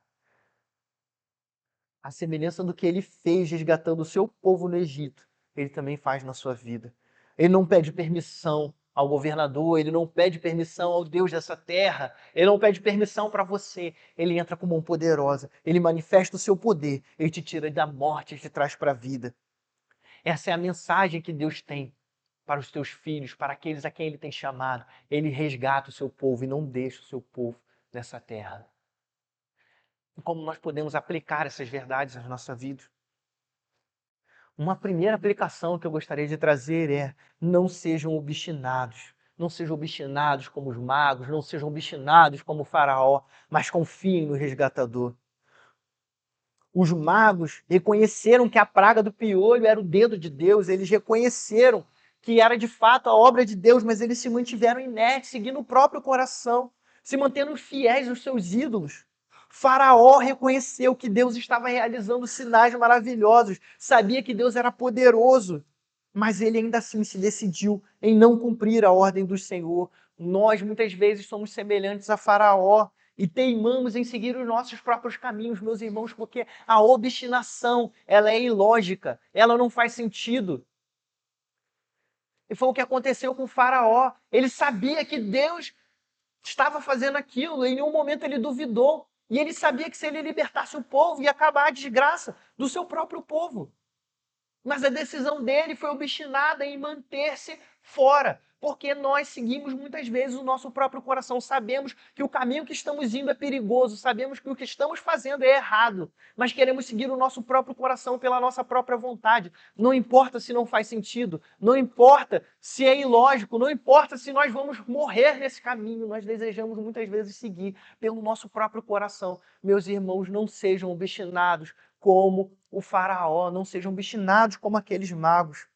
S1: A semelhança do que Ele fez resgatando o seu povo no Egito, Ele também faz na sua vida. Ele não pede permissão ao governador, Ele não pede permissão ao Deus dessa terra, Ele não pede permissão para você. Ele entra com mão poderosa, Ele manifesta o seu poder, Ele te tira da morte e te traz para a vida. Essa é a mensagem que Deus tem para os teus filhos, para aqueles a quem Ele tem chamado. Ele resgata o seu povo e não deixa o seu povo nessa terra. E como nós podemos aplicar essas verdades na nossa vida? Uma primeira aplicação que eu gostaria de trazer é: não sejam obstinados. Não sejam obstinados como os magos, não sejam obstinados como o faraó, mas confiem no resgatador. Os magos reconheceram que a praga do piolho era o dedo de Deus, eles reconheceram que era de fato a obra de Deus, mas eles se mantiveram inertes, seguindo o próprio coração, se mantendo fiéis aos seus ídolos. Faraó reconheceu que Deus estava realizando sinais maravilhosos, sabia que Deus era poderoso, mas ele ainda assim se decidiu em não cumprir a ordem do Senhor. Nós muitas vezes somos semelhantes a Faraó e teimamos em seguir os nossos próprios caminhos, meus irmãos, porque a obstinação, ela é ilógica, ela não faz sentido. E foi o que aconteceu com o Faraó. Ele sabia que Deus estava fazendo aquilo, em nenhum momento ele duvidou. E ele sabia que se ele libertasse o povo, ia acabar a desgraça do seu próprio povo. Mas a decisão dele foi obstinada em manter-se fora, porque nós seguimos muitas vezes o nosso próprio coração. Sabemos que o caminho que estamos indo é perigoso, sabemos que o que estamos fazendo é errado, mas queremos seguir o nosso próprio coração pela nossa própria vontade. Não importa se não faz sentido, não importa se é ilógico, não importa se nós vamos morrer nesse caminho, nós desejamos muitas vezes seguir pelo nosso próprio coração. Meus irmãos, não sejam obstinados como o faraó, não sejam obstinados como aqueles magos.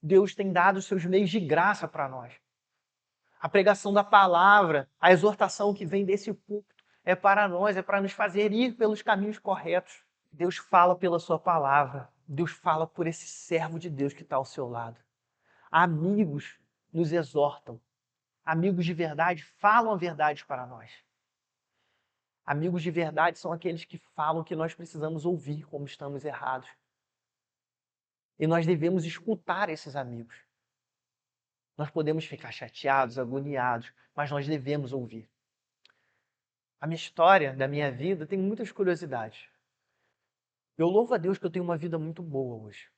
S1: Deus tem dado os seus meios de graça para nós. A pregação da palavra, a exortação que vem desse púlpito é para nós, é para nos fazer ir pelos caminhos corretos. Deus fala pela sua palavra, Deus fala por esse servo de Deus que está ao seu lado. Amigos nos exortam, amigos de verdade falam a verdade para nós. Amigos de verdade são aqueles que falam que nós precisamos ouvir como estamos errados. E nós devemos escutar esses amigos. Nós podemos ficar chateados, agoniados, mas nós devemos ouvir. A minha história da minha vida tem muitas curiosidades. Eu louvo a Deus que eu tenho uma vida muito boa hoje.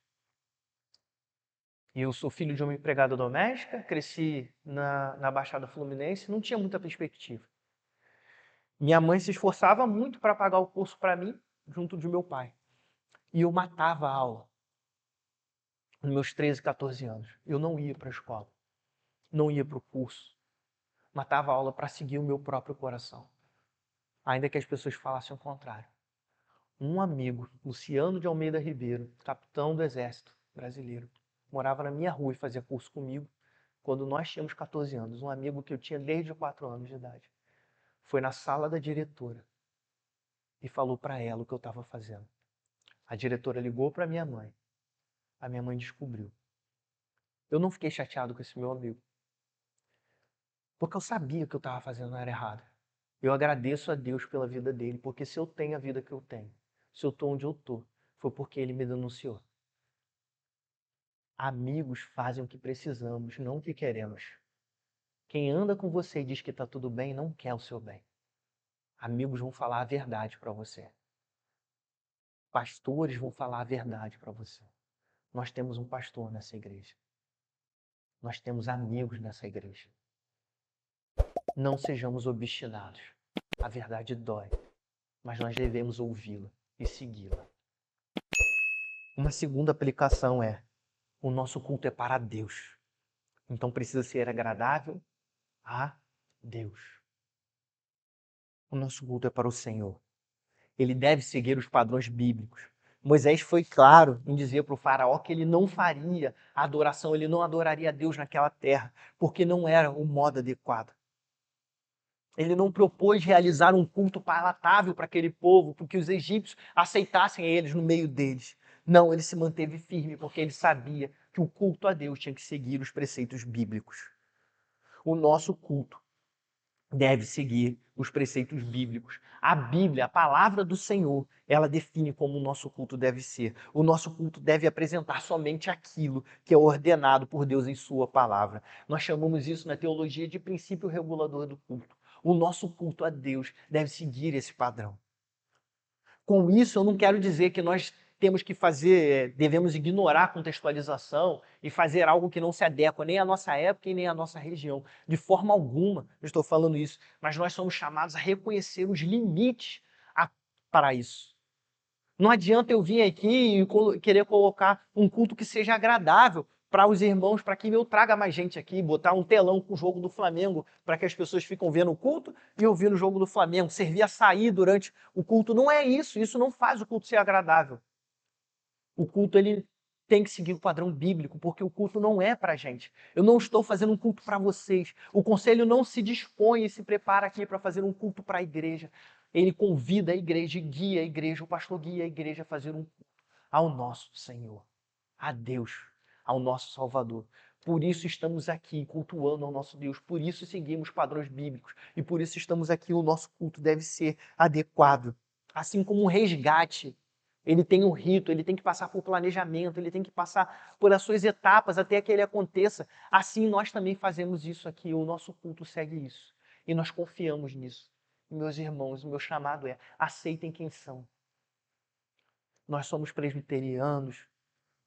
S1: Eu sou filho de uma empregada doméstica, cresci na Baixada Fluminense, não tinha muita perspectiva. Minha mãe se esforçava muito para pagar o curso para mim, junto de meu pai. E eu matava a aula. Nos meus 13, 14 anos. Eu não ia para a escola. Não ia para o curso. Matava a aula para seguir o meu próprio coração. Ainda que as pessoas falassem o contrário. Um amigo, Luciano de Almeida Ribeiro, capitão do Exército Brasileiro, morava na minha rua e fazia curso comigo quando nós tínhamos 14 anos. Um amigo que eu tinha desde 4 anos de idade. Foi na sala da diretora e falou para ela o que eu estava fazendo. A diretora ligou para minha mãe. A minha mãe descobriu. Eu não fiquei chateado com esse meu amigo, porque eu sabia que eu estava fazendo não era errado. Eu agradeço a Deus pela vida dele, porque se eu tenho a vida que eu tenho, se eu estou onde eu estou, foi porque ele me denunciou. Amigos fazem o que precisamos, não o que queremos. Quem anda com você e diz que está tudo bem, não quer o seu bem.
S2: Amigos vão falar a verdade para você. Pastores vão falar a verdade para você. Nós temos um pastor nessa igreja. Nós temos amigos nessa igreja. Não sejamos obstinados. A verdade dói, mas nós devemos ouvi-la e segui-la. Uma segunda aplicação é: o nosso culto é para Deus. Então precisa ser agradável a Deus. O nosso culto é para o Senhor. Ele deve seguir os padrões bíblicos. Moisés foi claro em dizer para o faraó que ele não faria a adoração, ele não adoraria a Deus naquela terra, porque não era o modo adequado. Ele não propôs realizar um culto palatável para aquele povo, porque os egípcios aceitassem eles no meio deles. Não, ele se manteve firme, porque ele sabia que o culto a Deus tinha que seguir os preceitos bíblicos. O nosso culto deve seguir os preceitos bíblicos. A Bíblia, a palavra do Senhor, ela define como o nosso culto deve ser. O nosso culto deve apresentar somente aquilo que é ordenado por Deus em sua palavra. Nós chamamos isso na teologia de princípio regulador do culto. O nosso culto a Deus deve seguir esse padrão. Com isso, eu não quero dizer que nós temos que fazer, devemos ignorar a contextualização e fazer algo que não se adequa nem à nossa época e nem à nossa região. De forma alguma, eu estou falando isso, mas nós somos chamados a reconhecer os limites para isso. Não adianta eu vir aqui e querer colocar um culto que seja agradável para os irmãos, para que eu traga mais gente aqui, botar um telão com o jogo do Flamengo, para que as pessoas ficam vendo o culto e ouvindo o jogo do Flamengo, servir açaí durante o culto. Não é isso, isso não faz o culto ser agradável. O culto ele tem que seguir o padrão bíblico, porque o culto não é para a gente. Eu não estou fazendo um culto para vocês. O conselho não se dispõe e se prepara aqui para fazer um culto para a igreja. Ele convida a igreja e guia a igreja, o pastor guia a igreja a fazer um culto ao nosso Senhor, a Deus, ao nosso Salvador. Por isso estamos aqui cultuando ao nosso Deus, por isso seguimos padrões bíblicos e por isso estamos aqui. O nosso culto deve ser adequado, assim como um resgate. Ele tem um rito, ele tem que passar por planejamento, ele tem que passar por as suas etapas até que ele aconteça. Assim nós também fazemos isso aqui, o nosso culto segue isso. E nós confiamos nisso. Meus irmãos, o meu chamado é: aceitem quem são. Nós somos presbiterianos,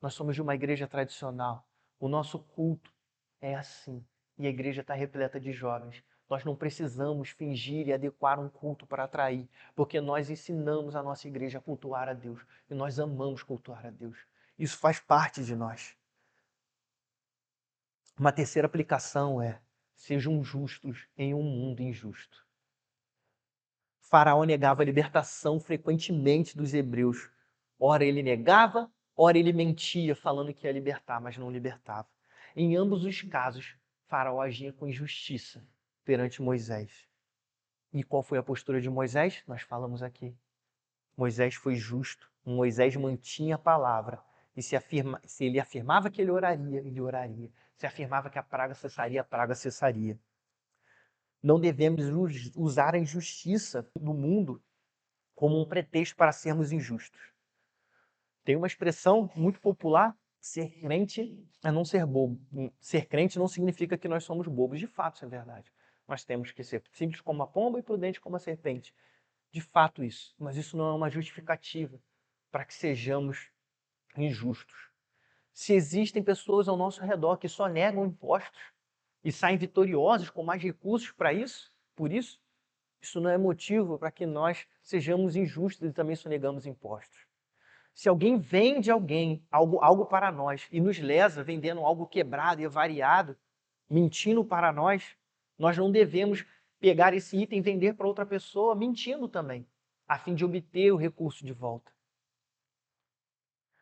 S2: nós somos de uma igreja tradicional. O nosso culto é assim. E a igreja está repleta de jovens. Nós não precisamos fingir e adequar um culto para atrair, porque nós ensinamos a nossa igreja a cultuar a Deus. E nós amamos cultuar a Deus. Isso faz parte de nós. Uma terceira aplicação é: sejam justos em um mundo injusto. Faraó negava a libertação frequentemente dos hebreus. Ora ele negava, ora ele mentia, falando que ia libertar, mas não libertava. Em ambos os casos, Faraó agia com injustiça perante Moisés. E qual foi a postura de Moisés? Nós falamos aqui. Moisés foi justo. Moisés mantinha a palavra. E se ele afirmava que ele oraria, ele oraria. Se afirmava que a praga cessaria. Não devemos usar a injustiça do mundo como um pretexto para sermos injustos. Tem uma expressão muito popular: ser crente é não ser bobo. Ser crente não significa que nós somos bobos. De fato, isso é verdade. Nós temos que ser simples como a pomba e prudente como a serpente. De fato isso. Mas isso não é uma justificativa para que sejamos injustos. Se existem pessoas ao nosso redor que só negam impostos e saem vitoriosos com mais recursos para isso, por isso, isso não é motivo para que nós sejamos injustos e também sonegamos impostos. Se alguém vende algo para nós e nos lesa vendendo algo quebrado e avariado, mentindo para nós, nós não devemos pegar esse item e vender para outra pessoa mentindo também, a fim de obter o recurso de volta.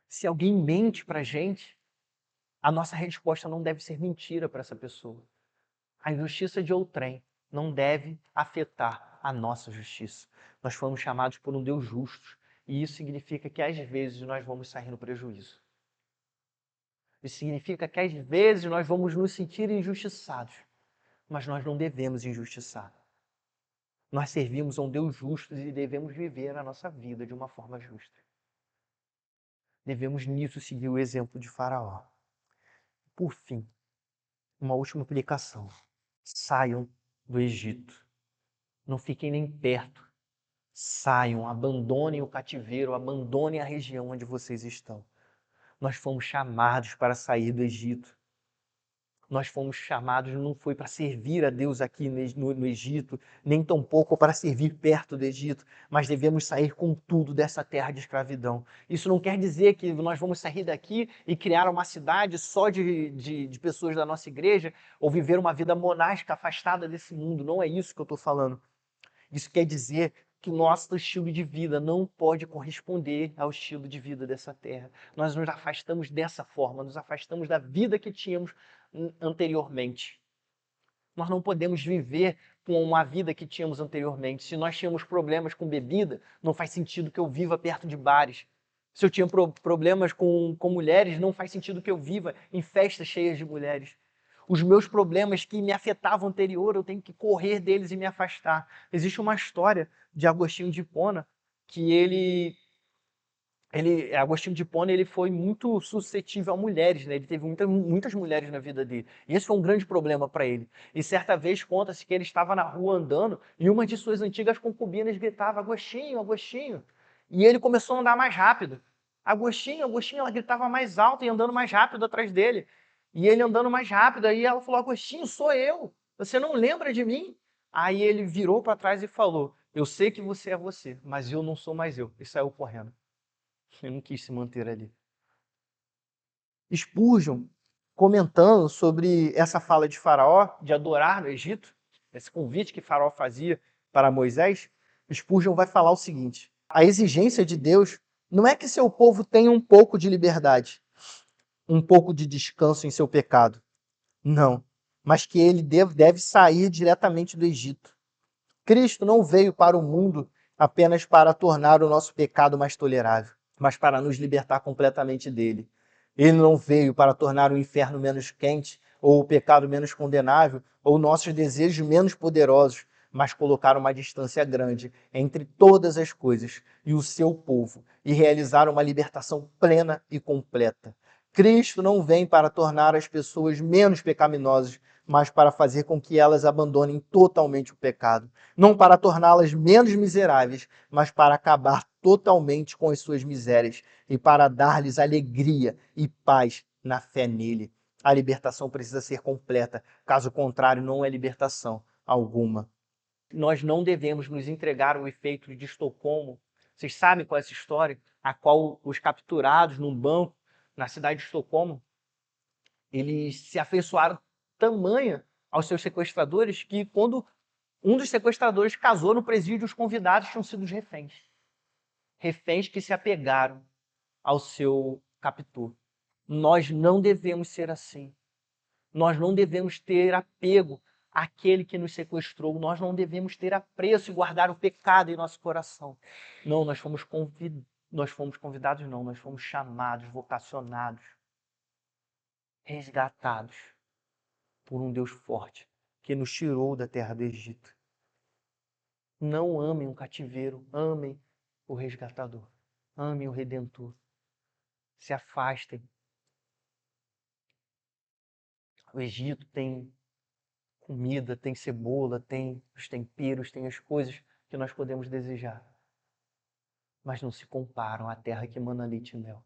S2: Se alguém mente para a gente, a nossa resposta não deve ser mentira para essa pessoa. A injustiça de outrem não deve afetar a nossa justiça. Nós fomos chamados por um Deus justo, e isso significa que às vezes nós vamos sair no prejuízo. Isso significa que às vezes nós vamos nos sentir injustiçados, mas nós não devemos injustiçar. Nós servimos a um Deus justo e devemos viver a nossa vida de uma forma justa. Devemos nisso seguir o exemplo de Faraó. Por fim, uma última aplicação: saiam do Egito. Não fiquem nem perto Saiam, abandonem o cativeiro, abandonem a região onde vocês estão. Nós fomos chamados para sair do Egito. Nós fomos chamados, não foi para servir a Deus aqui no Egito, nem tampouco para servir perto do Egito, mas devemos sair com tudo dessa terra de escravidão. Isso não quer dizer que nós vamos sair daqui e criar uma cidade só de pessoas da nossa igreja, ou viver uma vida monástica afastada desse mundo. Não é isso que eu estou falando. Isso quer dizer que o nosso estilo de vida não pode corresponder ao estilo de vida dessa terra. Nós nos afastamos dessa forma, nos afastamos da vida que tínhamos anteriormente. Nós não podemos viver com a vida que tínhamos anteriormente. Se nós tínhamos problemas com bebida, não faz sentido que eu viva perto de bares. Se eu tinha problemas com mulheres, não faz sentido que eu viva em festas cheias de mulheres. Os meus problemas que me afetavam anterior, eu tenho que correr deles e me afastar. Existe uma história de Agostinho de Hipona que Agostinho de Hipona, ele foi muito suscetível a mulheres, né? Ele teve muitas mulheres na vida dele. E esse foi um grande problema para ele. E certa vez conta-se que ele estava na rua andando e uma de suas antigas concubinas gritava: Agostinho, Agostinho. E ele começou a andar mais rápido. Agostinho, Agostinho, ela gritava mais alto e andando mais rápido atrás dele. E ele andando mais rápido, aí ela falou: Agostinho, sou eu. Você não lembra de mim? Aí ele virou para trás e falou: eu sei que você é você, mas eu não sou mais eu. E saiu correndo. Ele não quis se manter ali. Spurgeon, comentando sobre essa fala de Faraó de adorar no Egito, esse convite que Faraó fazia para Moisés, Spurgeon vai falar o seguinte: a exigência de Deus não é que seu povo tenha um pouco de liberdade, um pouco de descanso em seu pecado. Não, mas que ele deve sair diretamente do Egito. Cristo não veio para o mundo apenas para tornar o nosso pecado mais tolerável, mas para nos libertar completamente dele. Ele não veio para tornar o inferno menos quente, ou o pecado menos condenável, ou nossos desejos menos poderosos, mas colocar uma distância grande entre todas as coisas e o seu povo, e realizar uma libertação plena e completa. Cristo não vem para tornar as pessoas menos pecaminosas, mas para fazer com que elas abandonem totalmente o pecado. Não para torná-las menos miseráveis, mas para acabar totalmente com as suas misérias e para dar-lhes alegria e paz na fé nele. A libertação precisa ser completa, caso contrário, não é libertação alguma. Nós não devemos nos entregar ao efeito de Estocolmo. Vocês sabem qual é essa história? A qual os capturados num banco na cidade de Estocolmo, eles se afeiçoaram tamanha aos seus sequestradores que quando um dos sequestradores casou no presídio, os convidados tinham sido os reféns. Reféns que se apegaram ao seu captor. Nós não devemos ser assim. Nós não devemos ter apego àquele que nos sequestrou. Nós não devemos ter apreço e guardar o pecado em nosso coração. Não, nós fomos convidados, não, nós fomos chamados, vocacionados, resgatados por um Deus forte que nos tirou da terra do Egito. Não amem o cativeiro, amem o resgatador, amem o Redentor. Se afastem. O Egito tem comida, tem cebola, tem os temperos, tem as coisas que nós podemos desejar. Mas não se comparam à terra que emana leite e mel.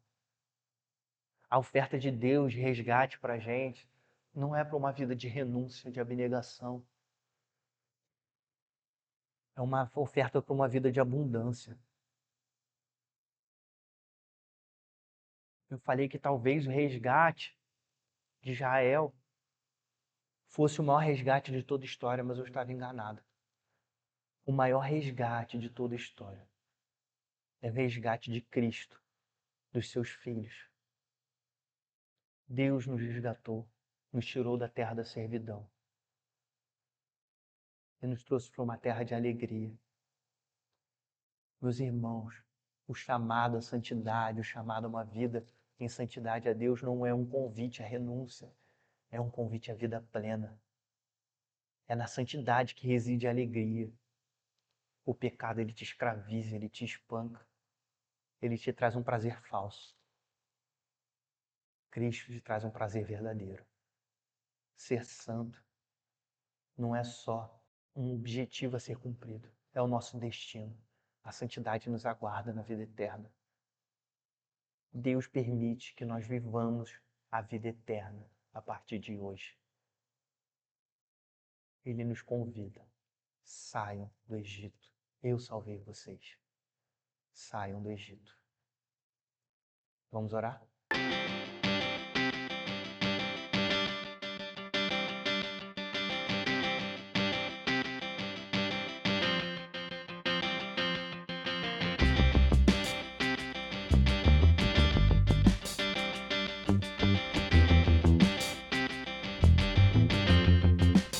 S2: A oferta de Deus de resgate para a gente não é para uma vida de renúncia, de abnegação. É uma oferta para uma vida de abundância. Eu falei que talvez o resgate de Israel fosse o maior resgate de toda a história, mas eu estava enganado. O maior resgate de toda a história é o resgate de Cristo, dos seus filhos. Deus nos resgatou, nos tirou da terra da servidão e nos trouxe para uma terra de alegria. Meus irmãos, o chamado à santidade, o chamado a uma vida em santidade a Deus não é um convite à renúncia, é um convite à vida plena. É na santidade que reside a alegria. O pecado, ele te escraviza, ele te espanca, ele te traz um prazer falso. Cristo te traz um prazer verdadeiro. Ser santo não é só um objetivo a ser cumprido, é o nosso destino. A santidade nos aguarda na vida eterna. Deus permite que nós vivamos a vida eterna a partir de hoje. Ele nos convida. Saiam do Egito. Eu salvei vocês. Saiam do Egito. Vamos orar?